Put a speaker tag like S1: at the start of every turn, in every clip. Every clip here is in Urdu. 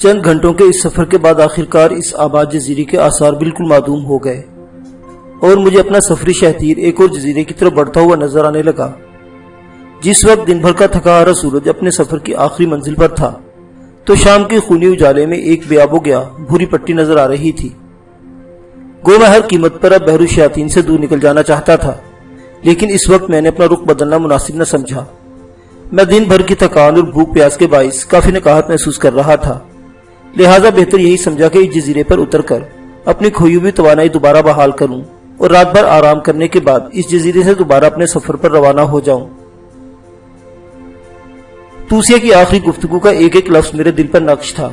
S1: چند گھنٹوں کے اس سفر کے بعد آخرکار اس آباد جزیرے کے آثار بالکل معدوم ہو گئے اور مجھے اپنا سفری شہتیر ایک اور جزیرے کی طرف بڑھتا ہوا نظر آنے لگا۔ جس وقت دن بھر کا تھکا ہارا سورج اپنے سفر کی آخری منزل پر تھا تو شام کے خونی اجالے میں ایک بے آب و گیا بھوری پٹی نظر آ رہی تھی۔ گو میں ہر قیمت پر اب بحر الشیاطین سے دور نکل جانا چاہتا تھا، لیکن اس وقت میں نے اپنا رخ بدلنا مناسب نہ سمجھا۔ میں دن بھر کی تھکان اور بھوک پیاس کے باعث کافی نکاہت محسوس کر رہا تھا، لہذا بہتر یہی سمجھا کہ اس جزیرے پر اتر کر اپنی کھوئی ہوئی توانائی دوبارہ بحال کروں اور رات بھر آرام کرنے کے بعد اس جزیرے سے دوبارہ اپنے سفر پر روانہ ہو جاؤں۔ توسیہ کی آخری گفتگو کا ایک ایک لفظ میرے دل پر نقش تھا،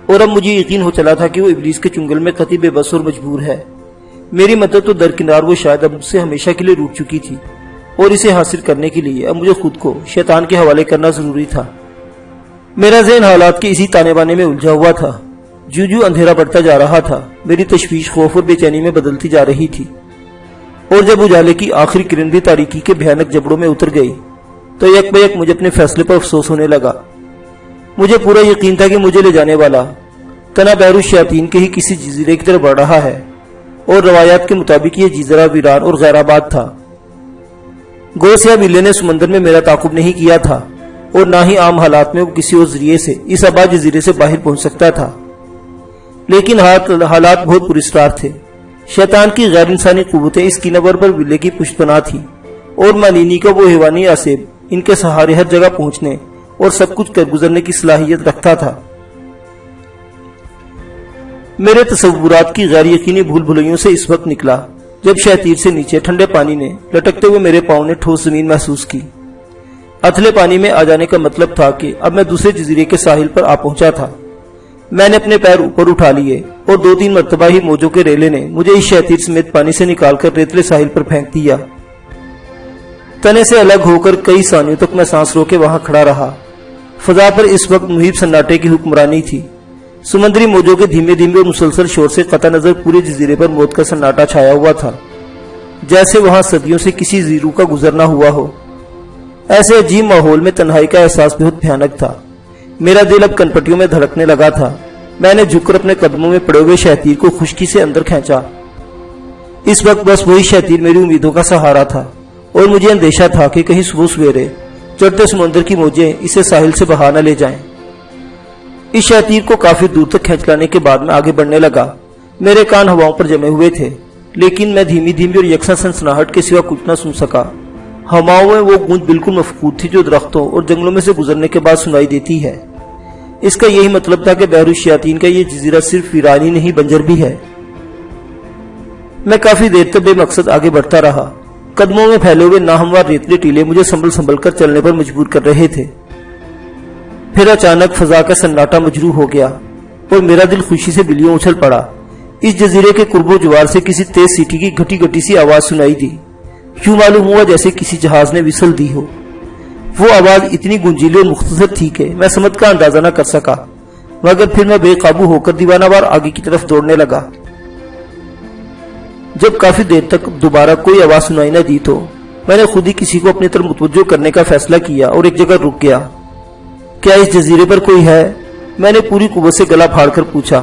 S1: اور اب مجھے یقین ہو چلا تھا کہ وہ ابلیس کے چنگل میں قطعی بے بس اور مجبور ہے۔ میری مدد تو درکنار وہ شاید اب مجھ سے ہمیشہ کے لیے روٹ چکی تھی، اور اسے حاصل کرنے کے لیے اب مجھے خود کو شیطان کے حوالے کرنا ضروری تھا۔ میرا ذہن حالات کے اسی تانے بانے میں الجھا ہوا تھا۔ جو جو اندھیرا بڑھتا جا رہا تھا، میری تشویش خوف اور بے چینی میں بدلتی جا رہی تھی، اور جب اجالے کی آخری کرن بھی تاریکی کے بھیانک جبڑوں میں اتر گئی تو یک بہ یک مجھے اپنے فیصلے پر افسوس ہونے لگا۔ مجھے پورا یقین تھا کہ مجھے لے جانے والا تنا بحر الشیاطین کے ہی کسی جزیرے کی طرف بڑھ رہا ہے، اور روایات کے مطابق یہ جزیرہ ویران اور غیر آباد تھا۔ گو سیاہ بلے نے سمندر میں میرا تعاقب نہیں کیا تھا، اور نہ ہی عام حالات میں وہ کسی اور ذریعے سے اس آباد جزیرے سے باہر پہنچ سکتا تھا، لیکن حالات بہت پراسرار تھے۔ شیطان کی غیر انسانی قوتیں اس کینور پر بلے کی پشت پناہ تھی، اور مالینی کا وہ حیوانی آسیب ان کے سہارے ہر جگہ پہنچنے اور سب کچھ کر گزرنے کی صلاحیت رکھتا تھا۔ میرے تصورات کی غیر یقینی بھول بھلیوں سے اس وقت نکلا جب شہتیر سے نیچے ٹھنڈے پانی نے لٹکتے ہوئے میرے پاؤں نے ٹھوس زمین محسوس کی۔ اتھلے پانی میں آ جانے کا مطلب تھا کہ اب میں دوسرے جزیرے کے ساحل پر آ پہنچا تھا۔ میں نے اپنے پیر اوپر اٹھا لیے، اور 2-3 مرتبہ ہی موجوں کے ریلے نے مجھے اس شہتیر سمیت پانی سے نکال کر ریتلے ساحل پر پھینک دیا۔ تنے سے الگ ہو کر کئی ثانیوں تک میں سانس روکے وہاں کھڑا رہا۔ فضا پر اس وقت محیب سناٹے کی حکمرانی تھی۔ سمندری موجوں کے دھیمے دھیمے اور مسلسل شور سے قطع نظر پورے جزیرے پر موت کا سناٹا چھایا ہوا تھا، جیسے وہاں صدیوں سے کسی زیرو کا گزرنا ہوا ہو۔ ایسے عجیب ماحول میں تنہائی کا احساس بہت بھیانک تھا۔ میرا دل اب کنپٹیوں میں دھڑکنے لگا تھا۔ میں نے جھک کر اپنے قدموں میں پڑے ہوئے شہتیر کو خشکی سے اندر کھینچا۔ اس وقت بس وہی شہتیر میری امیدوں کا سہارا تھا، اور مجھے اندیشہ تھا کہ کہیں صبح سویرے چڑھتے سمندر کی موجیں اسے ساحل سے بہا نہ لے جائیں۔ اس شہتیر کو کافی دور تک کھینچ لانے کے بعد میں آگے بڑھنے لگا۔ میرے کان ہواؤں پر جمے ہوئے تھے، لیکن میں دھیمی دھیمی اور یکساں سنسناہٹ کے سوا کچھ نہ سن سکا۔ ہواؤں میں وہ گونج بالکل مفقود تھی جو درختوں اور جنگلوں میں سے گزرنے کے بعد سنائی دیتی ہے۔ اس کا یہی مطلب تھا کہ بحر الشیاطین کا یہ جزیرہ صرف ویرانی نہیں بنجر بھی ہے۔ میں کافی دیر تک بے مقصد آگے بڑھتا رہا۔ قدموں میں پھیلے ہوئے ناہموار ریتلے ٹیلے مجھے سنبھل کر چلنے پر مجبور کر رہے تھے۔ پھر اچانک فضا کا سناٹا مجروح ہو گیا، اور میرا دل خوشی سے بلیوں اچھل پڑا۔ اس جزیرے کے قرب و جوار سے کسی تیز سیٹی کی گھٹی گھٹی سی آواز سنائی دی۔ یوں معلوم ہوا جیسے کسی جہاز نے وصل دی ہو۔ وہ آواز اتنی گنجیلی اور مختصر تھی کہ میں سمت کا اندازہ نہ کر سکا، مگر پھر میں بے قابو ہو کر دیوانہ وار آگے کی طرف دوڑنے لگا۔ جب کافی دیر تک دوبارہ کوئی آواز سنائی نہ دی تو میں نے خود ہی کسی کو اپنی طرف متوجہ کرنے کا فیصلہ کیا اور ایک جگہ رک گیا۔ کیا اس جزیرے پر کوئی ہے؟ میں نے پوری قوت سے گلا پھاڑ کر پوچھا۔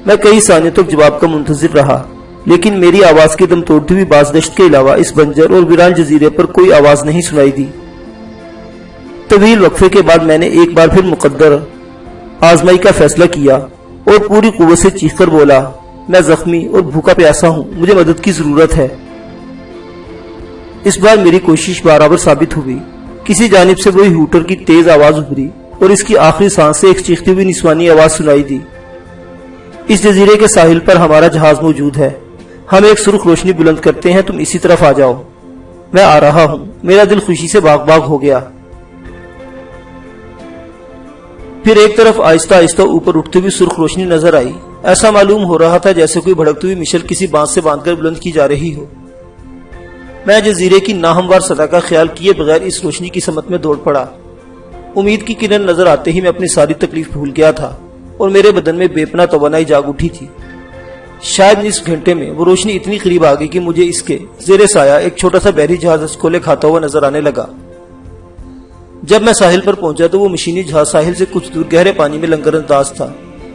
S1: میں کئی ثانیوں تک جواب کا منتظر رہا، لیکن میری آواز کی دم توڑتی ہوئی بازگشت کے علاوہ اس بنجر اور ویران جزیرے پر کوئی آواز نہیں سنائی دی۔ طویل وقفے کے بعد میں نے ایک بار پھر مقدر آزمائی کا فیصلہ کیا اور پوری قوت سے چیخ کر بولا، میں زخمی اور بھوکا پیاسا ہوں، مجھے مدد کی ضرورت ہے۔ اس بار میری کوشش برابر ثابت ہوئی۔ کسی جانب سے وہی ہوٹر کی تیز آواز ابھری، اور اس کی آخری سانس سے ایک چیختی ہوئی نسوانی آواز سنائی دی۔ اس جزیرے کے ساحل پر ہمارا جہاز موجود ہے، ہم ایک سرخ روشنی بلند کرتے ہیں، تم اسی طرف آ جاؤ۔ میں آ رہا ہوں۔ میرا دل خوشی سے باغ باغ ہو گیا۔ پھر ایک طرف آہستہ آہستہ اوپر اٹھتی ہوئی سرخ روشنی نظر آئی۔ ایسا معلوم ہو رہا تھا جیسے کوئی بھڑکتی ہوئی مشل کسی بانس سے باندھ کر بلند کی جا رہی ہو۔ میں جزیرے کی ناہموار سطح کا خیال کیے بغیر اس روشنی کی سمت میں دوڑ پڑا۔ امید کی کرن نظر آتے ہی میں اپنی ساری تکلیف بھول گیا تھا، اور میرے بدن میں بے پناہ توانائی جاگ اٹھی تھی۔ شاید اس گھنٹے میں وہ روشنی اتنی قریب آ گئی کہ مجھے اس کے زیر سایہ ایک چھوٹا سا بحری جہاز کھولے کھاتا ہوا نظر آنے لگا۔ جب میں ساحل پر پہنچا تو وہ مشینی جہاز ساحل سے کچھ دور گہرے پانی میں لنگر انداز تھا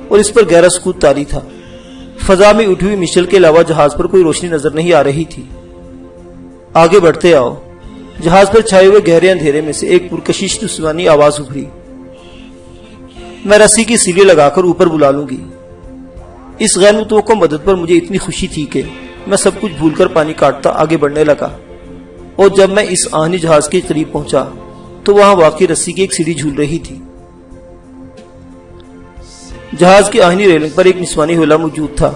S1: اور اس پر گہرا سکوت طاری تھا۔ فضا میں اٹھی ہوئی مشل کے علاوہ جہاز پر کوئی روشنی نظر نہیں آ رہی تھی۔ آگے بڑھتے آؤ۔ جہاز پر چھائے ہوئے گہرے اندھیرے میں سے ایک پرکشش جسمانی آواز ابھری۔ میں رسی کی سیڑھی لگا کر اوپر بلا لوں گی۔ اس غیر متوقع مدد پر مجھے اتنی خوشی تھی کہ میں سب کچھ بھول کر پانی کاٹتا آگے بڑھنے لگا، اور جب میں اس آہنی جہاز کے قریب پہنچا تو وہاں واقعی رسی کی ایک سیڑھی جھول رہی تھی۔ جہاز کی آہنی ریلنگ پر ایک نسوانی حولا موجود تھا۔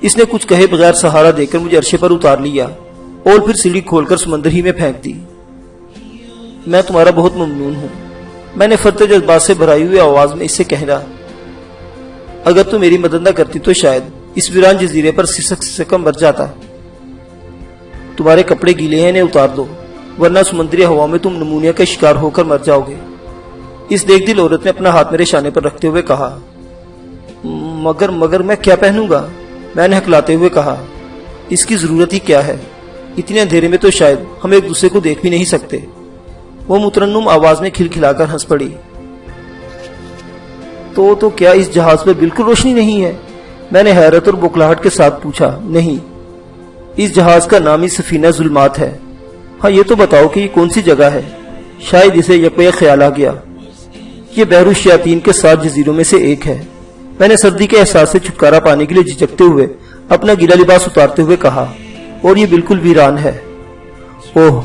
S1: اس نے کچھ کہے بغیر سہارا دے کر مجھے عرشے پر اتار لیا اور پھر سیڑھی کھول کر سمندر ہی میں پھینک دی۔ میں تمہارا بہت ممنون ہوں، میں نے فرتے جذبات سے بھرائی ہوئی آواز میں اس سے کہا۔ اگر تو میری مدد نہ کرتی تو شاید اس ویران جزیرے پر سسک مر جاتا۔ تمہارے کپڑے گیلے ہیں، انہیں اتار دو، ورنہ سمندری ہوا میں تم نمونیا کا شکار ہو کر مر جاؤ گے۔ اس دیکھ دل عورت نے اپنا ہاتھ میرے شانے پر رکھتے ہوئے کہا۔ مگر میں کیا پہنوں گا؟ میں نے ہکلاتے ہوئے کہا۔ اس کی ضرورت ہی کیا ہے؟ اتنے اندھیرے میں تو شاید ہم ایک دوسرے کو دیکھ بھی نہیں سکتے۔ وہ مترنم آواز میں کھلکھلا کر ہنس پڑی۔ تو کیا اس جہاز پر بالکل روشنی نہیں ہے؟ میں نے حیرت اور بوکھلاہٹ کے ساتھ پوچھا۔ نہیں، اس جہاز کا نام ہی سفینہ ظلمات ہے۔ ہاں یہ تو بتاؤ کہ یہ کون سی جگہ ہے؟ شاید اسے یکویا خیال آ گیا۔ یہ بحر الشیاطین کے 7 جزیروں میں سے ایک ہے۔ میں نے سردی کے احساس سے چھٹکارا پانے کے لیے جھجکتے ہوئے اپنا گیلا لباس اتارتے ہوئے کہا، اور یہ بالکل ویران ہے۔ اوہ،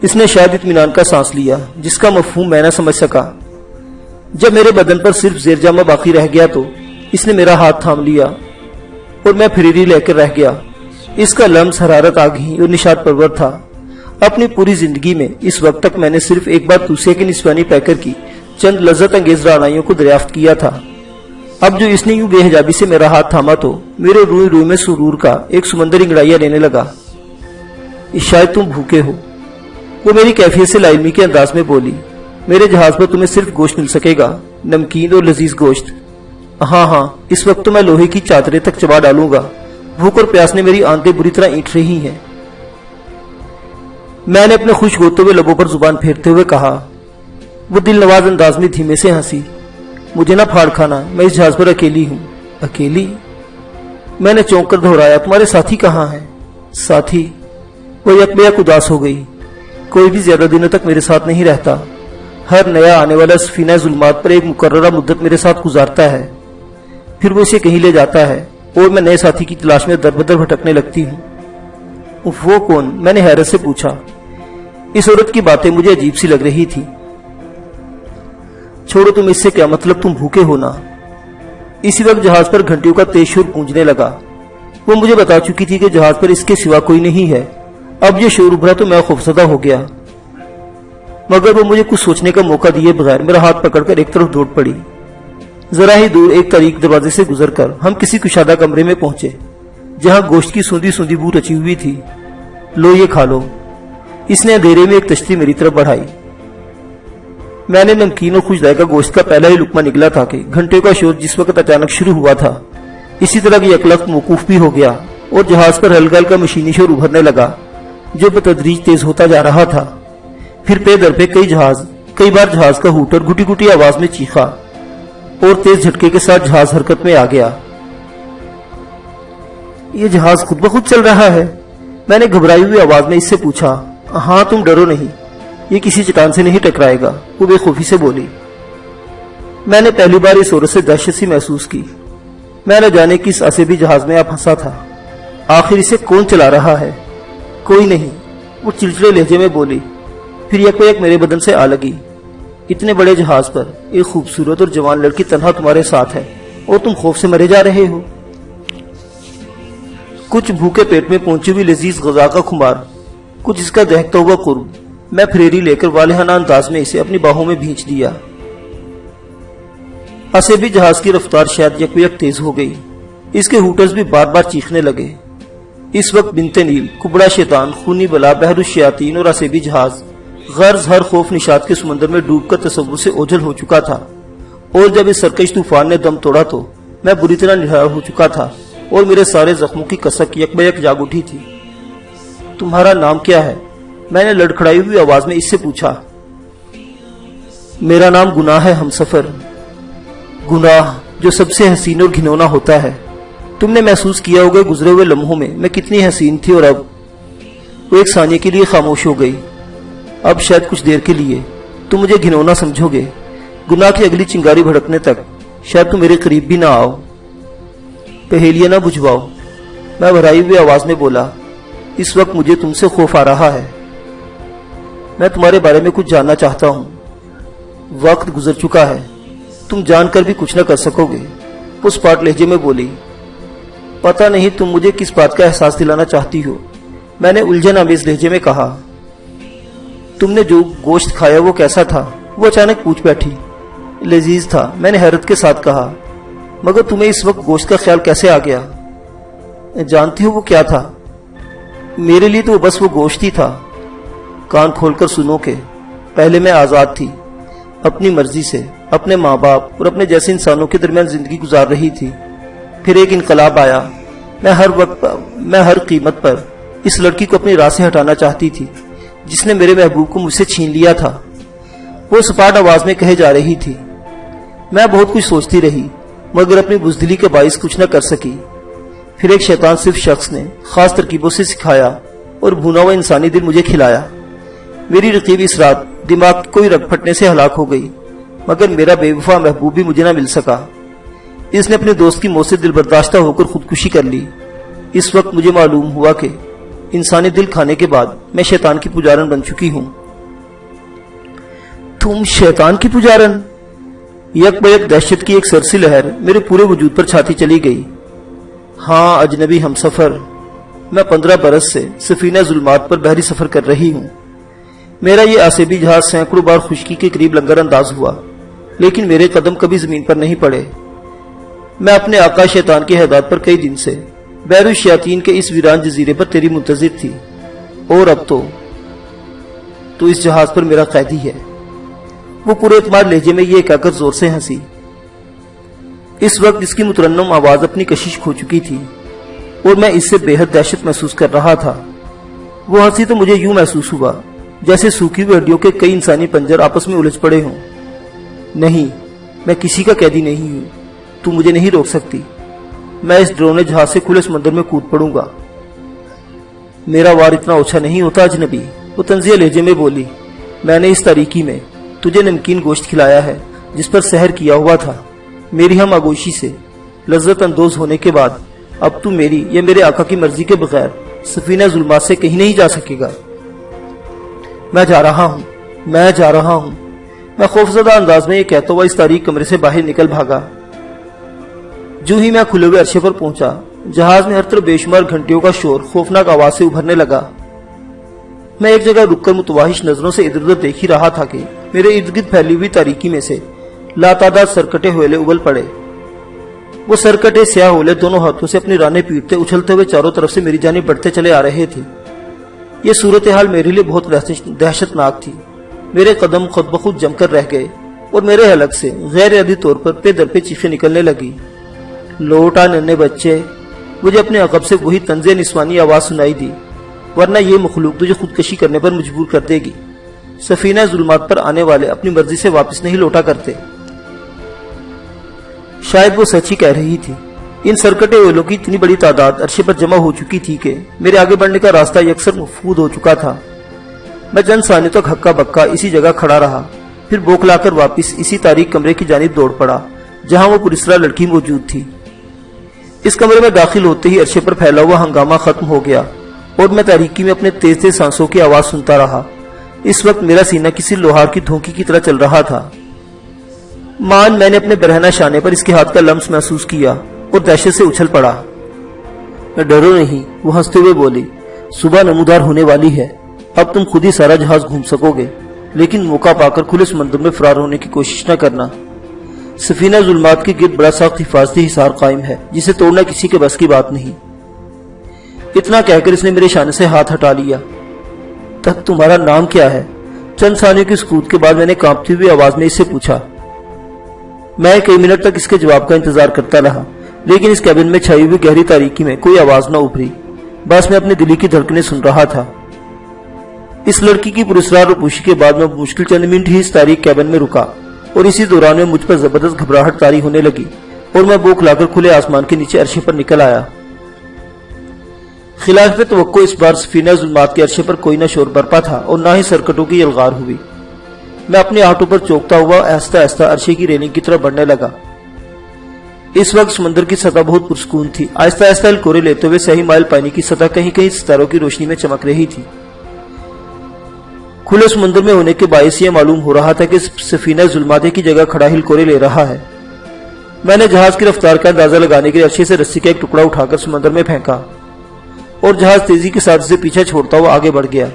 S1: اس نے شاید اطمینان کا سانس لیا جس کا مفہوم میں نہ سمجھ سکا۔ جب میرے بدن پر صرف زیر جامہ باقی رہ گیا تو اس نے میرا ہاتھ تھام لیا اور میں پھریری لے کر رہ گیا۔ اس کا لمس حرارت آگہی اور نشاط پرور تھا۔ اپنی پوری زندگی میں اس وقت تک میں نے صرف ایک بار توسیہ کے نسوانی پیکر کی چند لذت انگیز رعنائیوں کو دریافت کیا تھا۔ اب جو اس نے یوں بے حجابی سے میرا ہاتھ تھاما تو میرے روئی روئی میں سرور کا ایک سمندر انگڑائیاں لینے لگا۔ شاید تم بھوکے ہو، وہ میری کیفیت سے لا علمی کے انداز میں بولی۔ میرے جہاز پر تمہیں صرف گوشت مل سکے گا، نمکین اور لذیذ گوشت۔ ہاں، اس وقت تو میں لوہے کی چادریں تک چبا ڈالوں گا۔ بھوک اور پیاس نے میری آنتیں بری طرح اینٹ رہی ہیں۔ میں نے اپنے خوش ہوتے ہوئے لبوں پر زبان پھیرتے ہوئے کہا۔ وہ دل نواز انداز میں دھیمے سے ہنسی۔ مجھے نہ پھاڑ کھانا، میں اس جہاز پر اکیلی ہوں۔ اکیلی؟ میں نے چونک کر دہرایا۔ تمہارے ساتھی کہاں ہیں؟ ساتھی؟ وہ یک بے یک اداس ہو گئی۔ کوئی بھی زیادہ دنوں تک میرے ساتھ نہیں رہتا۔ ہر نیا آنے والا سفینہ ظلمات پر ایک مقررہ مدت میرے ساتھ گزارتا ہے، پھر وہ اسے کہیں لے جاتا ہے اور میں نئے ساتھی کی تلاش میں در بدر بھٹکنے لگتی ہوں۔ وہ کون؟ میں نے حیرت سے پوچھا۔ اس عورت کی باتیں مجھے عجیب سی لگ رہی تھی۔ چھوڑو تم، اس سے کیا مطلب؟ تم بھوکے ہونا۔ اسی وقت جہاز پر گھنٹیوں کا تیز شور گونجنے لگا۔ وہ مجھے بتا چکی تھی کہ جہاز پر اس کے سوا کوئی نہیں ہے۔ اب یہ شور ابھرا تو میں خوفزدہ ہو گیا، مگر وہ مجھے کچھ سوچنے کا موقع دیے بغیر میرا ہاتھ پکڑ کر ایک طرف دوڑ پڑی۔ ذرا ہی دور ایک تاریک دروازے سے گزر کر ہم کسی کشادہ کمرے میں پہنچے جہاں گوشت کی سوندھی سوندھی بو رچی ہوئی تھی۔ لو یہ کھا لو۔ اس نے اندھیرے میں ایک تشتی میری طرف بڑھائی۔ میں نے نمکین اور خوش ذائقہ گوشت کا پہلا ہی لقمہ نگلا تھا کہ گھنٹے کا شور جس وقت اچانک شروع ہوا تھا اسی طرح کی یکلخت موقوف بھی ہو گیا اور جہاز پر ہلکا ہلکا مشینی شور ابھرنے لگا جو بتدریج تیز ہوتا جا رہا تھا۔ پھر پے در پہ کئی بار جہاز کا ہوٹر گھٹی گھٹی آواز میں چیخا اور تیز جھٹکے کے ساتھ جہاز حرکت میں آ گیا۔ یہ جہاز خود بخود چل رہا ہے؟ میں نے گھبرائی ہوئی آواز میں اس سے پوچھا۔ ہاں، تم ڈرو نہیں، یہ کسی چٹان سے نہیں ٹکرائے گا، وہ بے خوفی سے بولی۔ میں نے پہلی بار اس عورت سے دہشت سی محسوس کی۔ میں نہ جانے کس عصبی جہاز میں آپ پھنسا تھا۔ آخر اسے کون چلا رہا ہے؟ کوئی نہیں، وہ چلچلے لہجے میں بولی، پھر یک میرے بدن سے آ لگی۔ اتنے بڑے جہاز پر ایک خوبصورت اور جوان لڑکی تنہا تمہارے ساتھ ہے اور تم خوف سے مرے جا رہے ہو۔ کچھ بھوکے پیٹ میں پہنچی ہوئی لذیذ غذا کا خمار، کچھ اس کا دہکتا ہوا قرب۔ میں پھریری لے کر والہانہ انداز میں اسے اپنی باہوں میں بھینچ دیا۔ عصبی جہاز کی رفتار شاید یک تیز ہو گئی۔ اس کے ہوٹرز بھی بار بار چیخنے لگے۔ اس وقت بنت نیل، کبڑا شیطان، خونی بلا، بحر الشیاطین اور عصبی جہاز غرض ہر خوف نشاط کے سمندر میں ڈوب کر تصور سے اوجھل ہو چکا تھا، اور جب اس سرکش طوفان نے دم توڑا تو میں بری طرح نڈھال ہو چکا تھا اور میرے سارے زخموں کی کسک یک بہ یک جاگ اٹھی تھی۔ تمہارا نام کیا ہے؟ میں نے لڑکھڑائی ہوئی آواز میں اس سے پوچھا۔ میرا نام گناہ ہے ہمسفر، گناہ جو سب سے حسین اور گھنونا ہوتا ہے۔ تم نے محسوس کیا ہوگا گزرے ہوئے لمحوں میں کتنی حسین تھی، اور اب وہ ایک ثانیے کے لیے خاموش ہو گئی۔ اب شاید کچھ دیر کے لیے تم مجھے گھنونا سمجھو گے، گناہ کی اگلی چنگاری بھڑکنے تک شاید تم میرے قریب بھی نہ آؤ۔ پہیلیاں نہ بجھواؤ، میں بھرائی ہوئی آواز میں بولا، اس وقت مجھے تم سے خوف آ رہا ہے۔ میں تمہارے بارے میں کچھ جاننا چاہتا ہوں۔ وقت گزر چکا ہے، تم جان کر بھی کچھ نہ کر سکو گے، اس پاٹ لہجے میں بولی۔ پتہ نہیں تم مجھے کس بات کا احساس دلانا چاہتی ہو، میں نے الجھن آمیز لہجے میں کہا۔ تم نے جو گوشت کھایا وہ کیسا تھا؟ وہ اچانک پوچھ بیٹھی۔ لذیذ تھا، میں نے حیرت کے ساتھ کہا۔ مگر تمہیں اس وقت گوشت کا خیال کیسے آ گیا؟ جانتی ہو وہ کیا تھا؟ میرے لیے تو وہ بس وہ گوشت ہی تھا۔ کان کھول کر سنو کہ پہلے میں آزاد تھی، اپنی مرضی سے اپنے ماں باپ اور اپنے جیسے انسانوں کے درمیان زندگی گزار رہی تھی۔ پھر ایک انقلاب آیا، میں ہر قیمت پر اس لڑکی کو اپنی راہ سے ہٹانا چاہتی تھی جس نے میرے محبوب کو مجھ سے چھین لیا تھا۔ وہ سپاٹ آواز میں کہے جا رہی تھی۔ میں بہت کچھ سوچتی رہی مگر اپنی بزدلی کے باعث کچھ نہ کر سکی۔ پھر ایک شیطان صرف شخص نے خاص ترکیبوں سے سکھایا اور بھونا ہوا انسانی دل مجھے کھلایا۔ میری رقیب اس رات دماغ کی کوئی رگ پھٹنے سے ہلاک ہو گئی، مگر میرا بے وفا محبوب بھی مجھے نہ مل سکا۔ اس نے اپنے دوست کی موت سے دل برداشتہ ہو کر خودکشی کر لی۔ اس وقت مجھے معلوم ہوا کہ انسانی دل کھانے کے بعد میں شیطان کی پجارن بن چکی ہوں۔ تم شیطان کی پجارن؟ یک بیک دہشت کی ایک سرسی لہر میرے پورے وجود پر چھاتی چلی گئی۔ ہاں اجنبی ہمسفر، میں 15 برس سے سفینہ ظلمات پر بحری سفر کر رہی ہوں۔ میرا یہ آسیبی جہاز سینکڑوں بار خشکی کے قریب لنگر انداز ہوا، لیکن میرے قدم کبھی زمین پر نہیں پڑے۔ میں اپنے آقا شیطان کی ہدایت پر کئی دن سے بحر الشیاطین کے اس ویران جزیرے پر تیری منتظر تھی، اور اب تو اس جہاز پر میرا قیدی ہے۔ وہ پورے اعتماد لہجے میں یہ کہہ کر زور سے ہنسی۔ اس وقت اس کی مترنم آواز اپنی کشش کھو چکی تھی اور میں اس سے بے حد دہشت محسوس کر رہا تھا۔ وہ ہنسی تو مجھے یوں محسوس ہوا جیسے سوکھی ہوئی ہڈیوں کے کئی انسانی پنجر آپس میں الجھ پڑے ہوں۔ نہیں، میں کسی کا قیدی نہیں ہوں، تو مجھے نہیں روک سکتی۔ میں اس ڈرونے جہاز سے کھلے سمندر میں کود پڑوں گا۔ میرا وار اتنا اوچھا نہیں ہوتا اجنبی، وہ طنزیہ لہجے میں بولی۔ میں نے اس تاریکی میں تجھے نمکین گوشت کھلایا ہے جس پر سحر کیا ہوا تھا۔ میری ہم آگوشی سے لذت اندوز ہونے کے بعد اب تو میری یا میرے آقا کی مرضی کے بغیر سفینہ ظلمات سے کہیں نہیں جا سکے گا۔ میں جا رہا ہوں۔ میں خوفزدہ انداز میں یہ کہتا ہوا اس تاریک کمرے سے باہر نکل بھاگا۔ جو ہی میں کھلے ہوئے عرصے پر پہنچا، جہاز میں ہر طرف بے شمار گھنٹیوں کا شور خوفناک آواز سے ابھرنے لگا۔ میں ایک جگہ رک کر متوحش نظروں سے ادھر ادھر دیکھ ہی رہا تھا کہ میرے ارد گرد پھیلی ہوئی تاریکی میں سے لاتعداد سرکٹے ہوئلے ابل پڑے۔ وہ سرکٹے سیاہ ہولے دونوں ہاتھوں سے اپنی رانے پیٹتے اچھلتے ہوئے چاروں طرف سے میری جانب بڑھتے چلے آ رہے تھے۔ یہ صورتحال میرے لیے بہت دہشتناک تھی۔ میرے قدم خود بخود جم کر رہ گئے اور میرے حلق سے غیر ارادی طور پر پے در پے چیخیں نکلنے لگی۔ لوٹا ننھے بچے، مجھے اپنے عقب سے وہی طنز نسوانی آواز سنائی دی، ورنہ یہ مخلوق تجھے خودکشی کرنے پر مجبور کر دے گی۔ سفینہ ظلمات پر آنے والے اپنی مرضی سے واپس نہیں لوٹا کرتے۔ شاید وہ سچ ہی کہہ رہی تھی۔ ان سرکٹے اویلوں کی اتنی بڑی تعداد عرشے پر جمع ہو چکی تھی کہ میرے آگے بڑھنے کا راستہ یکسر مفقود ہو چکا تھا۔ میں چند ثانیوں تک ہکا بکا اسی جگہ کھڑا رہا، پھر بوکھلا کر واپس اسی تاریک کمرے کی جانب دوڑ پڑا جہاں وہ پراسرار لڑکی موجود تھی۔ اس کمرے میں داخل ہوتے ہی عرشے پر پھیلا ہوا ہنگامہ ختم ہو گیا اور میں تاریکی میں اپنے تیز تیز سانسوں کی آواز سنتا رہا۔ اس وقت میرا سینہ کسی لوہار کی دھونکی کی طرح چل رہا تھا۔ میں نے اپنے برہنہ شانے پر اس کے ہاتھ کا لمس محسوس کیا اور دہشت سے اچھل پڑا۔ ڈرو نہیں، وہ ہنستے ہوئے بولی، صبح نمودار ہونے والی ہے، اب تم خود ہی سارا جہاز گھوم سکو گے، لیکن موقع پا کر کھلے سمندر میں فرار ہونے کی کوشش نہ کرنا۔ سفینہ ظلمات کے گرد بڑا سخت حفاظتی حصار قائم ہے جسے توڑنا کسی کے بس کی بات نہیں۔ اتنا کہہ کر اس نے میرے شانے سے ہاتھ ہٹا لیا۔ تک تمہارا نام کیا ہے؟ چند ثانیوں کی سکوت کے بعد میں نے کانپتی ہوئی آواز میں اس سے پوچھا۔ میں کئی منٹ تک اس کے جواب کا انتظار کرتا رہا، لیکن اس کیبن میں چھائی ہوئی گہری تاریکی میں کوئی آواز نہ ابھری۔ بس میں اپنے دلی کی دھڑکنیں سن رہا تھا۔ اس لڑکی کی پراسرار روپوشی کے بعد میں مشکل چند منٹ ہی اس تاریک کیبن میں رکا اور اسی دوران میں مجھ پر زبردست گھبراہٹ طاری ہونے لگی اور میں بوکھ لا کر کھلے آسمان کے نیچے عرشے پر نکل آیا۔ خلاف توقع اس بار سفینہ ظلمات کے عرشے پر کوئی نہ شور برپا تھا اور نہ ہی سرکٹوں کی یلغار ہوئی۔ میں اپنے آٹوں پر چوکتا ہوا آہستہ آہستہ عرشے کی ریلنگ کی طرف بڑھنے لگا۔ اس وقت سمندر کی سطح بہت پرسکون تھی۔ آہستہ آہستہ ہلکورے لیتے ہوئے سہی مائل پانی کی سطح کہیں کہیں ستاروں کی روشنی میں چمک رہی تھی۔ کھلے سمندر میں ہونے کے باعث یہ معلوم ہو رہا تھا کہ سفینہ ظلمات کی جگہ کھڑا ہلکورے لے رہا ہے۔ میں نے جہاز کی رفتار کا اندازہ لگانے کے لیے عرشے سے رسی کا ایک ٹکڑا اٹھا کر سمندر میں پھینکا اور جہاز تیزی کے ساتھ اسے پیچھے چھوڑتا ہوا آگے بڑھ گیا۔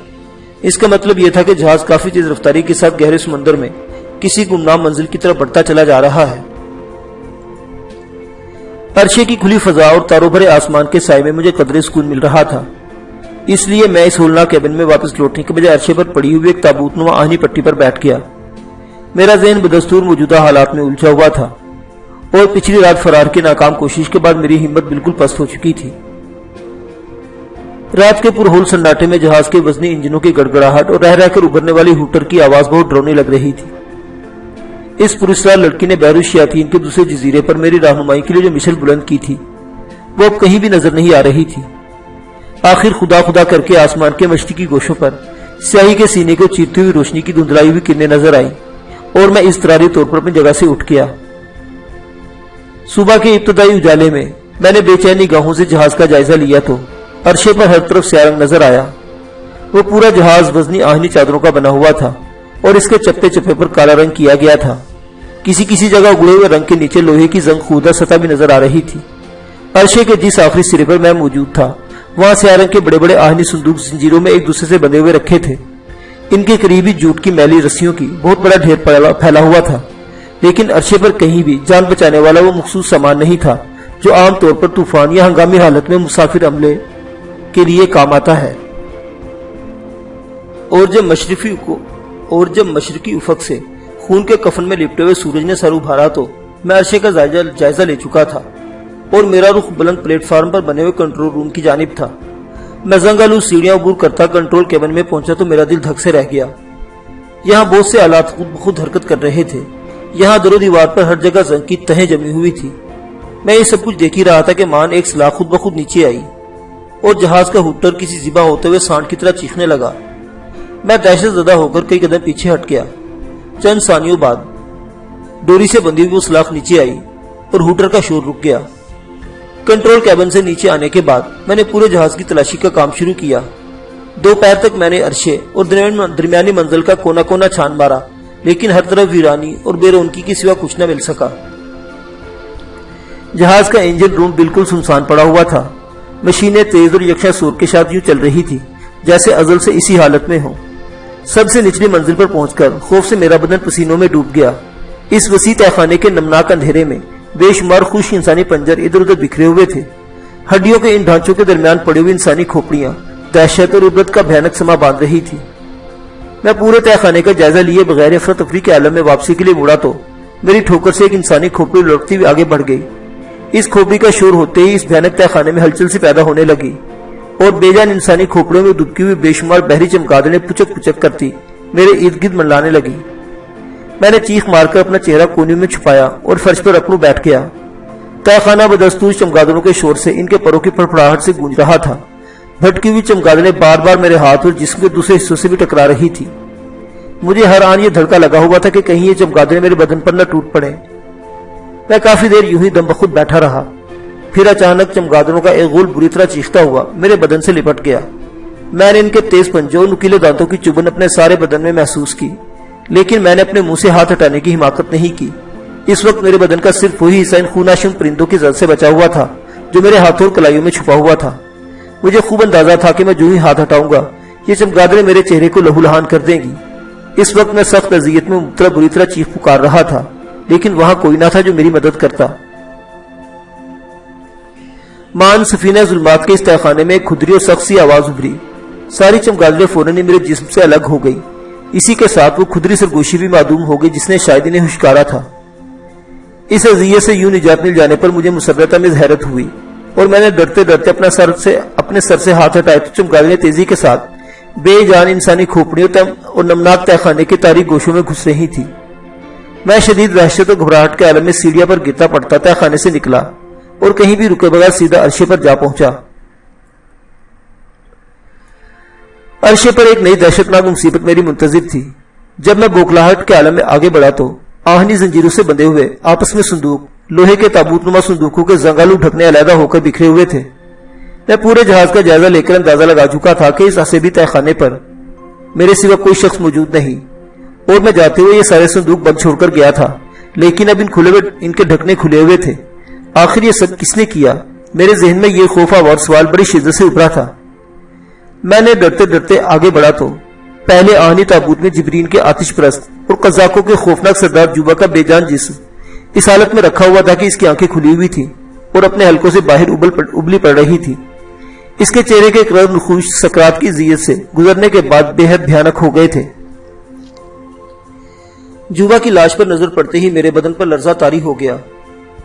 S1: اس کا مطلب یہ تھا کہ جہاز کافی تیز رفتاری کے ساتھ گہرے سمندر میں کسی گمنام منزل کی طرف بڑھتا چلا جا رہا ہے۔ عرشے کی کھلی فضا اور تاروں بھرے آسمان کے سائے میں مجھے قدرے سکون مل رہا تھا، اس لیے میں اس ہولناک کیبن میں واپس لوٹنے کے بجائے عرشے پر پڑی ہوئی ایک تابوت نما آہنی پٹی پر بیٹھ گیا۔ میرا ذہن بدستور موجودہ حالات میں الجھا ہوا تھا اور پچھلی رات فرار کی ناکام کوشش کے بعد میری ہمت بالکل پست ہو چکی تھی۔ رات کے پرہول سناٹے میں جہاز کے وزنی انجنوں کی گڑگڑاہٹ اور رہ رہ کر ابھرنے والی ہوٹر کی آواز بہت ڈراؤنی لگ رہی تھی۔ اس پراسرار لڑکی نے بحر الشیاطین کے دوسرے جزیرے پر میری رہنمائی کے لیے جو مشل بلند کی تھی وہ اب کہیں بھی نظر نہیں آ رہی تھی۔ آخر خدا خدا کر کے آسمان کے مشرقی گوشوں پر سیاہی کے سینے کو چیرتی ہوئی روشنی کی دھندلائی ہوئی کرنیں نظر آئی اور میں اضطراری طور پر اپنی جگہ سے اٹھ گیا۔ صبح کے ابتدائی اجالے میں نے بے چین نگاہوں سے جہاز کا جائزہ لیا تو عرشے پر ہر طرف سیاہ رنگ نظر آیا۔ وہ پورا جہاز وزنی آہنی چادروں کا بنا ہوا تھا اور اس کے چپے چپے پر کالا رنگ کیا گیا تھا۔ کسی کسی جگہ اگڑے ہوئے رنگ کے نیچے لوہے کی زنگ خودہ سطح بھی نظر آ رہی تھی۔ عرشے کے جس آخری سرے پر میں موجود تھا وہاں سیاہ رنگ کے بڑے بڑے آہنی صندوق زنجیروں میں ایک دوسرے سے بندھے ہوئے رکھے تھے۔ ان کے قریبی جوٹ کی میلی رسیوں کی بہت بڑا ڈھیر پھیلا ہوا تھا، لیکن عرشے پر کہیں بھی جان بچانے والا وہ مخصوص سامان نہیں تھا جو عام طور پر طوفان یا ہنگامی حالت میں مسافر عملے کے لیے کام آتا ہے۔ اور جب مشرقی افق سے خون کے کفن میں لپٹے ہوئے سورج نے سر ابھارا تو میں عرشے کا جائزہ لے چکا تھا اور میرا رخ بلند پلیٹ فارم پر بنے ہوئے کنٹرول روم کی جانب تھا۔ میں زنگالو سیڑھیاں عبور کرتا کنٹرول کیبن میں پہنچا تو میرا دل دھک سے رہ گیا۔ یہاں بہت سے آلات خود بخود حرکت کر رہے تھے۔ یہاں در و دیوار پر ہر جگہ زنگ کی تہیں جمی ہوئی تھی۔ میں یہ سب کچھ دیکھ ہی رہا تھا کہ مان ایک سلاخ خود بخود نیچے آئی اور جہاز کا ہوٹر کسی زبا ہوتے ہوئے سانڈ کی طرح چیخنے لگا۔ میں دہشت زدہ ہو کر کئی قدم پیچھے ہٹ گیا۔ چند ثانیوں بعد ڈوری سے بندھی ہوئی وہ سلاخ نیچے آئی اور ہوٹر کا شور رک گیا۔ کنٹرول کیبن سے نیچے آنے کے بعد میں نے پورے جہاز کی تلاشی کا کام شروع کیا۔ دوپہر تک میں نے عرشے اور درمیانی منزل کا کونا کونا چھان مارا، لیکن ہر طرف ویرانی اور بے رونقی کے سوا کچھ نہ مل سکا۔ جہاز کا انجن روم بالکل سنسان پڑا ہوا تھا۔ مشینیں تیز اور یکشاں سور کے ساتھ یوں چل رہی تھی جیسے ازل سے اسی حالت میں ہوں۔ سب سے نچلی منزل پر پہنچ کر خوف سے میرا بدن پسینوں میں ڈوب گیا۔ اس وسیع تہخانے کے نمناک اندھیرے میں بے شمار خوش انسانی پنجر ادھر ادھر بکھرے ہوئے تھے۔ ہڈیوں کے ان ڈھانچوں کے درمیان پڑے ہوئے انسانی کھوپڑیاں دہشت اور عبرت کا بھیانک سما باندھ رہی تھی۔ میں پورے تہخانے کا جائزہ لیے بغیر افراتفری کے عالم میں واپسی کے لیے مڑا تو میری ٹھوکر سے ایک انسانی کھوپڑی لڑکتی ہوئی آگے بڑھ گئی۔ اس کھوپڑی کا شور ہوتے ہی اس بھیانک تہخانے میں ہلچل سی پیدا ہونے لگی اور بے جان انسانی کھوپڑیوں میں دبکی ہوئی بے شمار بحری چمگادڑیں پچک پچک کرتی میرے ارد گرد منڈلانے لگی۔ میں نے چیخ مار کر اپنا چہرہ کونے میں چھپایا اور فرش پر اپنوں بیٹھ گیا۔ تہخانہ بدستور چمگادڑوں کے شور سے ان کے پروں کی پھڑپڑاہٹ سے گونج رہا تھا۔ بھٹکی ہوئی چمگادڑیں بار بار میرے ہاتھ اور جسم کے دوسرے حصوں سے بھی ٹکرا رہی تھی۔ مجھے ہر آن یہ دھڑکا لگا ہوا تھا کہ کہیں یہ چمگادڑیں میرے بدن پر نہ ٹوٹ پڑیں۔ میں کافی دیر یوں ہی دم بخود بیٹھا رہا، پھر اچانک چمگادڑوں کا ایک غول بری طرح چیختا ہوا میرے بدن سے لپٹ گیا۔ میں نے ان کے تیز پنجوں اور نکیلے دانتوں کی چبھن اپنے سارے بدن میں محسوس کی، لیکن میں نے اپنے منہ سے ہاتھ ہٹانے کی حماقت نہیں کی۔ اس وقت میرے بدن کا صرف وہی حصہ ان خوناشم پرندوں کی زد سے بچا ہوا تھا جو میرے ہاتھوں اور کلائیوں میں چھپا ہوا تھا۔ مجھے خوب اندازہ تھا کہ میں جو ہی ہاتھ ہٹاؤں گا یہ چمگادڑیں میرے چہرے کو لہو لہان کر دیں گی۔ اس وقت میں سخت اذیت میں مبتلا بری طرح چیخ پکار رہا تھا، لیکن وہاں کوئی نہ تھا جو میری مدد کرتا۔ مان سفینہ ظلمات کے اس تہخانے میں ایک کھدری اور سخت سی آواز ابھری۔ ساری چمگادڑیں فوراً میرے جسم سے الگ ہو گئی۔ اسی کے ساتھ وہ کھدری سرگوشی بھی معدوم ہو گئی جس نے شاید انہیں ہشکارا تھا۔ اس اذیت سے یوں نجات مل جانے پر مجھے مسرت آمیز حیرت ہوئی اور میں نے ڈرتے ڈرتے اپنے سر سے ہاتھ ہٹائے تو چمگادڑیں تیزی کے ساتھ بے جان انسانی کھوپڑیوں اور نمناک تہخانے کے تاریک گوشوں میں گھس رہی تھی۔ میں شدید وحشت اور گھبراہٹ کے عالم میں سیڑھیاں پر گرتا پڑتا تہخانے سے نکلا اور کہیں بھی رکے بغیر سیدھا عرشے پر جا پہنچا۔ عرشے پر ایک نئی دہشتناک مصیبت میری منتظر تھی۔ جب میں بوکھلاہٹ کے عالم میں آگے بڑھا تو آہنی زنجیروں سے بندھے ہوئے آپس میں صندوق، لوہے کے تابوت نما صندوقوں کے زنگالو ڈھکنے علیحدہ ہو کر بکھرے ہوئے تھے۔ میں پورے جہاز کا جائزہ لے کر اندازہ لگا چکا تھا کہ اس عصبی تہخانے پر میرے سوا کوئی شخص موجود نہیں، اور میں جاتے ہوئے یہ سارے صندوق بند چھوڑ کر گیا تھا، لیکن اب ان کے ڈھکنے کھلے ہوئے تھے۔ آخر یہ سب کس نے کیا؟ میرے ذہن میں یہ خوف آور سوال بڑی شدت سے ابھرا تھا۔ میں نے ڈرتے ڈرتے آگے بڑھا تو پہلے آہنی تابوت میں جبرین کے آتش پرست اور قزاقوں کے خوفناک سردار جوبا کا بے جان جسم اس حالت میں رکھا ہوا تھا کہ اس کی آنکھیں کھلی ہوئی تھی اور اپنے حلقوں سے باہر ابلی پڑ رہی تھی۔ اس کے چہرے کے اقرار نخوش سکرات کی اذیت سے گزرنے کے بعد بے حد بھیانک ہو گئے تھے۔ جوبا کی لاش پر نظر پڑتے ہی میرے بدن پر لرزہ طاری ہو گیا۔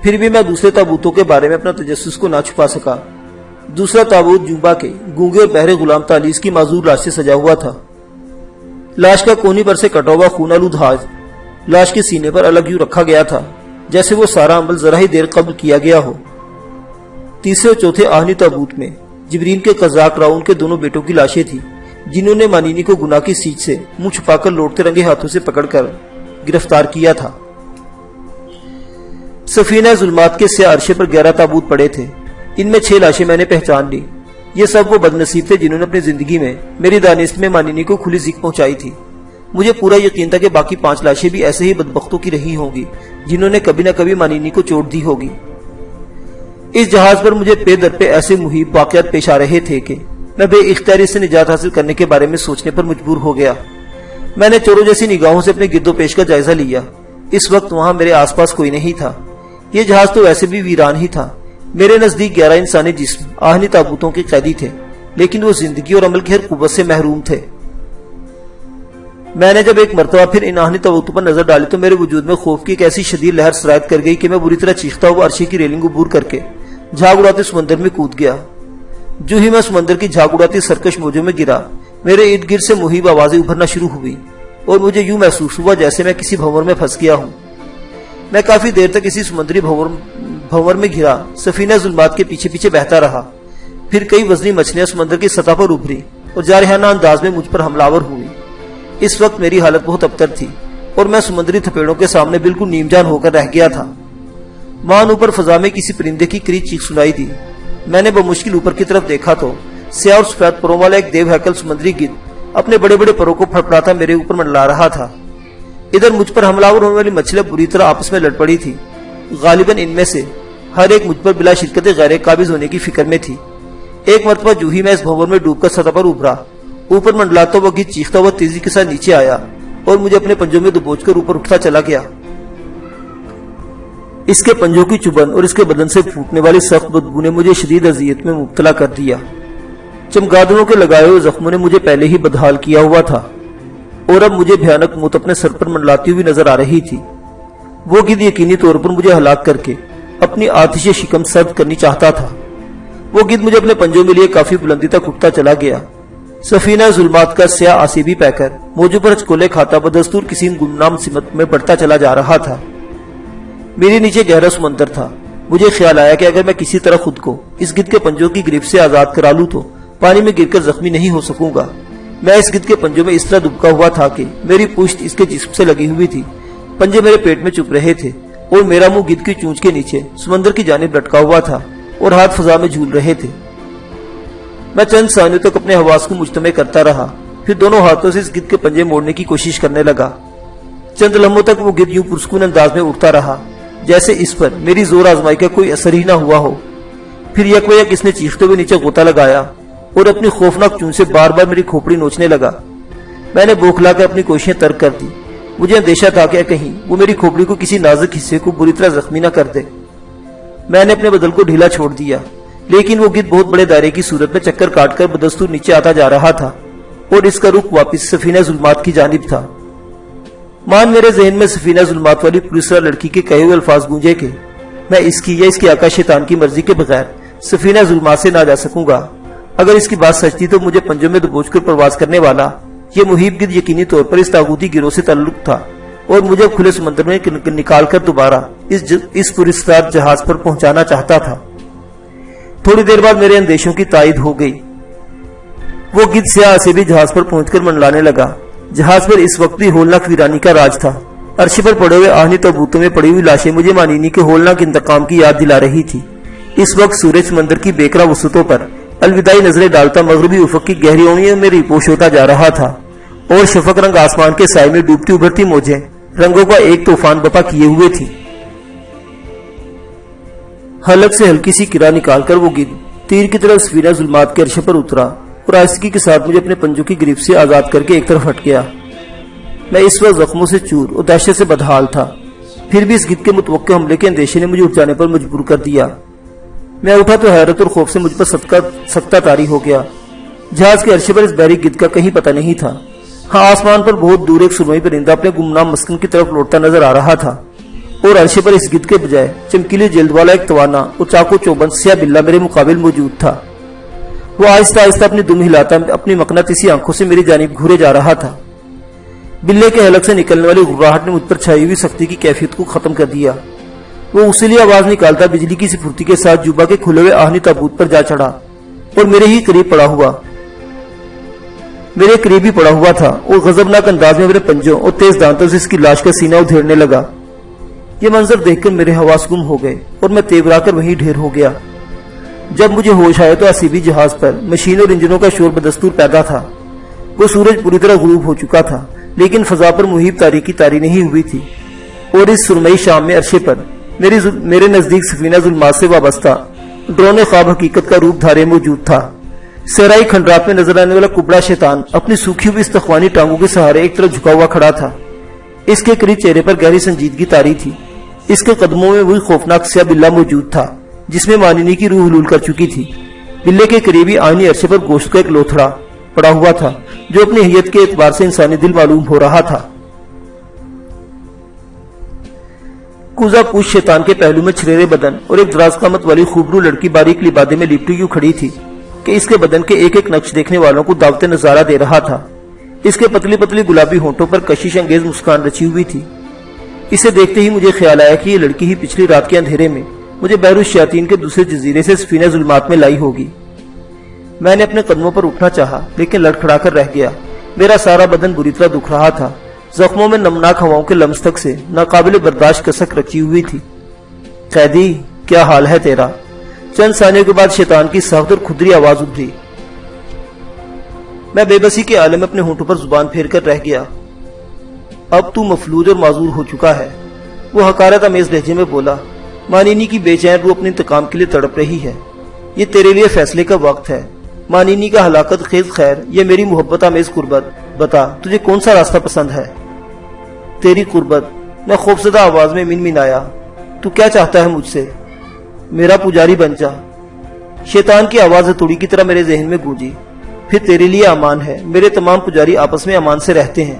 S1: پھر بھی میں دوسرے تابوتوں کے بارے میں اپنا تجسس کو نہ چھپا سکا۔ دوسرا تابوت جوبا کے گونگے اور بہرے غلام تالیس کی معذور لاش سے سجا ہوا تھا۔ لاش کا کونی پر سے کٹا ہوا خون آلود ہاتھ لاش کے سینے پر الگ یوں رکھا گیا تھا جیسے وہ سارا عمل ذرا ہی دیر قبل کیا گیا ہو۔ تیسرے اور چوتھے آہنی تابوت میں جبرین کے قزاق راؤن کے دونوں بیٹوں کی لاشیں تھیں، جنہوں نے مانینی کو گناہ کی سیچ سے منہ چھپا کر لوٹتے رنگے ہاتھوں سے پکڑ کر گرفتار کیا تھا۔ سفینہ ظلمات کے سیاہ عرشے پر 11 تابوت پڑے تھے۔ ان میں 6 لاشیں میں نے پہچان لی۔ یہ سب وہ بدنصیب تھے جنہوں نے اپنی زندگی میں میری دانست میں مانینی کو کھلی ذک پہنچائی تھی۔ مجھے پورا یقین تھا کہ باقی 5 لاشیں بھی ایسے ہی بدبختوں کی رہی ہوں گی جنہوں نے کبھی نہ کبھی مانینی کو چوٹ دی ہوگی۔ اس جہاز پر مجھے پے در پہ ایسے محیب واقعات پیش آ رہے تھے کہ میں بے اختیاری سے نجات حاصل کرنے کے بارے میں سوچنے پر مجبور ہو گیا۔ میں نے چوروں جیسی نگاہوں سے اپنے گرد و پیش کا جائزہ لیا۔ اس وقت وہاں میرے آس پاس کوئی نہیں تھا۔ یہ جہاز تو ویسے بھی ویران ہی تھا۔ میرے نزدیک 11 انسانی جسم آہنی تابوتوں کے قیدی تھے، لیکن وہ زندگی اور عمل کی ہر قوت سے محروم تھے۔ میں نے جب ایک مرتبہ پھر ان آہنی تابوتوں پر نظر ڈالی تو میرے وجود میں خوف کی ایک ایسی شدید لہر سرایت کر گئی کہ میں بری طرح چیختا ہوا عرشے کی ریلنگ عبور کر کے جھاگ اڑاتے سمندر میں کود گیا۔ جو ہی میں سمندر کی جھاگ اڑاتی سرکش موجوں میں گرا، میرے ارد گرد سے محیب آوازیں ابھرنا شروع ہوئی اور مجھے یوں محسوس ہوا جیسے میں کسی بھنور میں پھنس گیا ہوں۔ میں کافی دیر تک اسی سمندری بھنور میں گھرا سفینہ ظلمات کے پیچھے پیچھے بہتا رہا۔ پھر کئی وزنی مچھلیاں سمندر کی سطح پر ابھری اور جارحانہ انداز میں مجھ پر حملہ ہوئی۔ اس وقت میری حالت بہت ابتر تھی اور میں سمندری تھپیڑوں کے سامنے بالکل نیم جان ہو کر رہ گیا تھا۔ مان اوپر فضا میں کسی پرندے کی کریچ چیخ سنائی دی۔ میں نے بمشکل اوپر کی طرف دیکھا تو سیاہ اور سفید پروں والا ایک دیو ہیکل سمندری گدھ اپنے بڑے بڑے پروں کو پھڑپڑاتا میرے اوپر منڈلا رہا تھا۔ ادھر مجھ پر حملہ ہونے والی مچھلیاں بری طرح آپس میں لڑ پڑی تھی۔ غالباً ان میں سے ہر ایک مجھ پر بلا شرکت غیر قابض ہونے کی فکر میں تھی۔ ایک مرتبہ جو ہی میں اس بھنور میں ڈوب کر سطح پر ابھرا، اوپر منڈلاتا ہوا گدھ چیختا ہوا تیزی کے ساتھ نیچے آیا اور مجھے اپنے پنجوں میں دبوچ کر اوپر اٹھتا چلا گیا۔ اس کے پنجوں کی چبھن اور اس کے بدن سے پھوٹنے والی سخت بدبو نے مجھے شدید اذیت میں مبتلا کر دیا۔ چمگادڑوں کے لگائے ہوئے زخموں نے مجھے پہلے ہی بدحال کیا ہوا تھا اور اب مجھے بھیانک موت اپنے سر پر منڈلاتی ہوئی نظر آ رہی تھی۔ وہ گدھ یقینی طور پر مجھے ہلاک کر کے اپنی آتش شکم سرد کرنی چاہتا تھا۔ وہ گدھ مجھے اپنے پنجوں میں لیے کافی بلندی تک اٹھتا چلا گیا۔ سفینہ ظلمات کا سیاہ آسیبی پیکر موجوں پر ہچکولے کھاتا بدستور کسی گمنام سمت میں بڑھتا چلا جا رہا تھا۔ میرے نیچے گہرا سمندر تھا۔ مجھے خیال آیا کہ اگر میں کسی طرح خود کو اس گدھ کے پنجوں کی گرفت سے آزاد کرا لوں تو پانی میں گر کر زخمی نہیں ہو سکوں گا۔ میں اس گدھ کے پنجوں میں اس طرح دبکا ہوا تھا کہ میری پشت اس کے جسم سے لگی ہوئی تھی، پنجے میرے پیٹ میں چپ رہے تھے اور میرا منہ گدھ کی چونچ کے نیچے سمندر کی جانب لٹکا ہوا تھا اور ہاتھ فضا میں جھول رہے تھے۔ میں چند ثانیوں تک اپنے حواس کو مجتمع کرتا رہا، پھر دونوں ہاتھوں سے اس گدھ کے پنجے موڑنے کی کوشش کرنے لگا۔ چند لمحوں تک وہ گدھ یوں پرسکون انداز میں اٹھتا رہا جیسے اس پر میری زور آزمائی کا کوئی اثر ہی نہ ہوا ہو۔ پھر یک بیک اس نے چیختے ہوئے نیچے غوطہ لگایا اور اپنی خوفناک چون سے بار بار میری کھوپڑی نوچنے لگا۔ میں نے بوکھلا کر اپنی کوششیں ترک کر دی۔ مجھے اندیشہ تھا کہ کہیں وہ میری کھوپڑی کو کسی نازک حصے کو بری طرح زخمی نہ کر دے۔ میں نے اپنے بدن کو ڈھیلا چھوڑ دیا، لیکن وہ گدھ بہت بڑے دائرے کی صورت میں چکر کاٹ کر بدستور نیچے آتا جا رہا تھا اور اس کا رخ واپس سفینہ ظلمات کی جانب تھا۔ مان میرے ذہن میں سفینہ ظلمات والی پرسرا لڑکی کے کہے ہوئے الفاظ گونجے کہ میں اس کی یا اس کے آقا شیطان کی مرضی کے بغیر سفینہ ظلمات سے نہ جا سکوں گا اگر اس کی بات سچ تھی تو مجھے پنجوں میں دبوچ کر پرواز کرنے والا یہ محیب گرد یقینی طور پر اس طاغوتی گروہ سے تعلق تھا اور مجھے کھلے سمندر میں نکال کر دوبارہ اس پراسرار جہاز پر پہنچانا چاہتا تھا۔ تھوڑی دیر بعد میرے اندیشوں کی تائید ہو گئی۔ وہ گرد سیاہ سے بھی جہاز پر پہنچ کر منڈلانے لگا۔ جہاز پر اس وقت بھی ہولناک ویرانی کا راج تھا۔ عرش پر پڑے ہوئے آہنی تابوتوں میں پڑی ہوئی لاشیں مجھے مانینی کے ہولناک انتقام کی یاد دلا رہی تھی۔ اس وقت سورج سمندر کی بیکرا وسعتوں پر الوداعی نظریں ڈالتا مغربی افق کی گہرائیوں میں ریپوش ہوتا جا رہا تھا اور شفق رنگ آسمان کے سائے میں ڈوبتی ابھرتی موجیں رنگوں کا ایک طوفان بپا کیے ہوئے تھی۔ حلق سے ہلکی سی کرا نکال کر وہ گرد تیر کی طرح سفینہ ظلمات کے عرش پر اترا اور آہستگی کے ساتھ مجھے اپنے پنجوں کی گرفت سے آزاد کر کے ایک طرف ہٹ گیا۔ میں اس وقت زخموں سے چور اور دہشت سے بدحال تھا، پھر بھی اس گرد کے متوقع حملے کے اندیشے نے مجھے اٹھ جانے پر مجبور کر دیا۔ میں اٹھا تو حیرت اور خوف سے مجھ پر سکتہ طاری ہو گیا۔ جہاز کے عرصے پر اس بحری گرد کا کہیں پتہ نہیں تھا۔ ہاں، آسمان پر بہت دور ایک سرمئی پرندہ اپنے گمنام مسکن کی طرف لوٹتا نظر آ رہا تھا اور عرصے پر اس گرد کے بجائے چمکیلی جلد والا ایک توانا اور چاقو چوبند سیاہ بلہ میرے مقابل موجود تھا۔ وہ آہستہ آہستہ اپنی دم ہلاتا اپنی مقناطیسی آنکھوں سے میری جانب گھورے جا رہا تھا۔ بلے کے حلق سے نکلنے والی غبراہٹ نے مجھ پر چھائی ہوئی سختی کی کیفیت کو ختم کر دیا۔ وہ اصلی آواز نکالتا بجلی کی سی پھرتی کے ساتھ جوبا کے کھلے ہوئے آہنی تابوت پر جا چڑھا اور میرے قریب ہی پڑا ہوا تھا اور غضبناک انداز میں میرے پنجوں اور تیز دانتوں سے اس کی لاش کا سینہ ادھیڑنے لگا۔ یہ منظر دیکھ کر میرے حواس گم ہو گئے اور میں تیورا کر وہیں ڈھیر ہو گیا۔ جب مجھے ہوش آیا تو آسیبی جہاز پر مشین اور انجنوں کا شور بدستور پیدا تھا۔ وہ سورج پوری طرح غروب ہو چکا تھا لیکن فضا پر محیب تاریکی طاری نہیں ہوئی تھی اور اس سرمئی شام میں عرشے پر میرے نزدیک سفینہ ظلمات سے وابستہ ڈرون خواب حقیقت کا روپ دھارے موجود تھا۔ صحرائی کھنڈرات میں نظر آنے والا کبڑا شیطان اپنی سوکھی ہوئی استخوانی ٹانگوں کے سہارے ایک طرف جھکا ہوا کھڑا تھا۔ اس کے قریب چہرے پر گہری سنجیدگی طاری تھی۔ اس کے قدموں میں وہی خوفناک سیاہ بلہ موجود تھا جس میں مانینی کی روح حلول کر چکی تھی۔ بلے کے قریبی آئینی عرصے پر گوشت کا ایک لوتھڑا پڑا ہوا تھا جو اپنی حیت کے اعتبار سے انسانی دل معلوم ہو رہا تھا۔ کوزہ پوش شیطان کے پہلو میں چھریرے بدن اور ایک دراز قامت والی خوبرو لڑکی باریک لبادے میں لپٹی کیوں کھڑی تھی کہ اس کے بدن کے ایک ایک نقش دیکھنے والوں کو دعوت نظارہ دے رہا تھا۔ اس کے پتلی پتلی گلابی ہونٹوں پر کشش انگیز مسکان رچی ہوئی تھی۔ اسے دیکھتے ہی مجھے خیال آیا کہ یہ لڑکی ہی پچھلی رات کے اندھیرے میں مجھے بحر الشیاطین کے دوسرے جزیرے سے سفینہ ظلمات میں لائی ہوگی۔ میں نے اپنے قدموں پر اٹھنا چاہا لیکن لڑکھڑا کر رہ گیا۔ میرا سارا بدن بری طرح دکھ رہا تھا۔ زخموں میں نمناک ہواؤں کے لمس تک سے ناقابل برداشت کسک رچی ہوئی تھی۔ قیدی، کیا حال ہے تیرا؟ چند ثانیوں کے بعد شیطان کی سخت اور کھدری آواز ابھری۔ میں بے بسی کے عالم میں اپنے ہونٹوں پر زبان پھیر کر رہ گیا۔ اب تو مفلوج اور معذور ہو چکا ہے، وہ حقارت آمیز لہجے میں بولا۔ مانینی کی بے چین روح اپنے انتقام کے لیے تڑپ رہی ہے۔ یہ تیرے لیے فیصلے کا وقت ہے۔ مانینی کا ہلاکت خیز خیر یہ میری محبت آمیز قربت، بتا تجھے کون سا راستہ پسند ہے؟ تیری قربت، میں خوفزدہ آواز میں منمنایا۔ تو کیا چاہتا ہے مجھ سے؟ میرا پجاری بن جا۔ شیطان کی آواز ہتھوڑی کی طرح میرے ذہن میں گونجی۔ پھر تیرے لیے امان ہے، میرے تمام پجاری آپس میں امان سے رہتے ہیں۔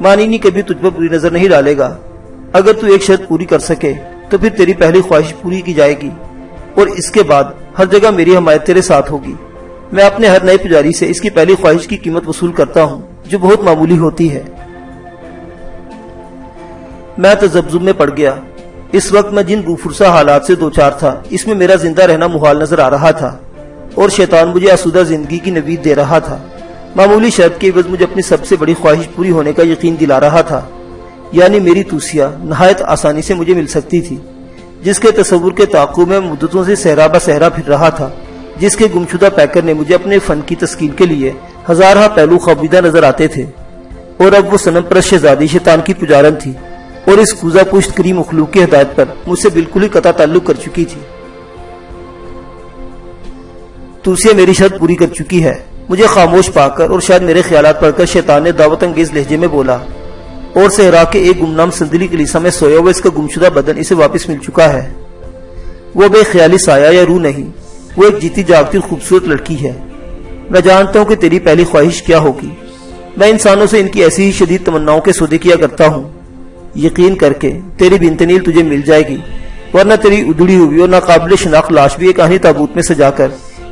S1: مانینی کبھی تجھ پر بری نظر نہیں ڈالے گا۔ اگر تو ایک شرط پوری کر سکے تو پھر تیری پہلی خواہش پوری کی جائے گی اور اس کے بعد ہر جگہ میری حمایت تیرے ساتھ ہوگی۔ میں اپنے ہر نئے پجاری سے اس کی پہلی خواہش کی قیمت وصول کرتا ہوں جو بہت معمولی ہوتی ہے۔ میں تذبذب میں پڑ گیا۔ اس وقت میں جن روفرسہ حالات سے دوچار تھا اس میں میرا زندہ رہنا محال نظر آ رہا تھا اور شیطان مجھے آسودہ زندگی کی نوید دے رہا تھا۔ معمولی شرط کے عوض مجھے اپنی سب سے بڑی خواہش پوری ہونے کا یقین دلا رہا تھا، یعنی میری توسیہ نہایت آسانی سے مجھے مل سکتی تھی، جس کے تصور کے تعاقب میں مدتوں سے صحرا بہ صحرا پھر رہا تھا، جس کے گمشدہ پیکر نے مجھے اپنے فن کی تسکین کے لیے ہزارہ پہلو خوابیدہ نظر آتے تھے، اور اب وہ صنم پرست شہزادی شیطان کی پجارن تھی اور اس کوزہ پشت کری مخلوق کی ہدایت پر مجھ سے بالکل ہی قطع تعلق کر چکی تھی۔ توسیہ میری شرط پوری کر چکی ہے، مجھے خاموش پا کر اور شاید میرے خیالات پڑھ کر شیطان نے دعوت انگیز لہجے میں بولا، اور صحرا کے ایک گمنام سندلی کلیسا میں سویا ہوا اس کا گمشدہ بدن اسے واپس مل چکا ہے۔ وہ بے خیالی سایہ یا روح نہیں، وہ ایک جیتی جاگتی خوبصورت لڑکی ہے۔ میں جانتا ہوں کہ تیری پہلی خواہش کیا ہوگی۔ میں انسانوں سے ان کی ایسی ہی شدید تمناؤں کے سودے کیا کرتا ہوں۔ یقین کر کے تیری بنت نیل تجھے مل جائے گی، ورنہ تیری ادڑی ہوئی اور ناقابل شناخت لاش بھی ایک آہنی تابوت میں سجا کر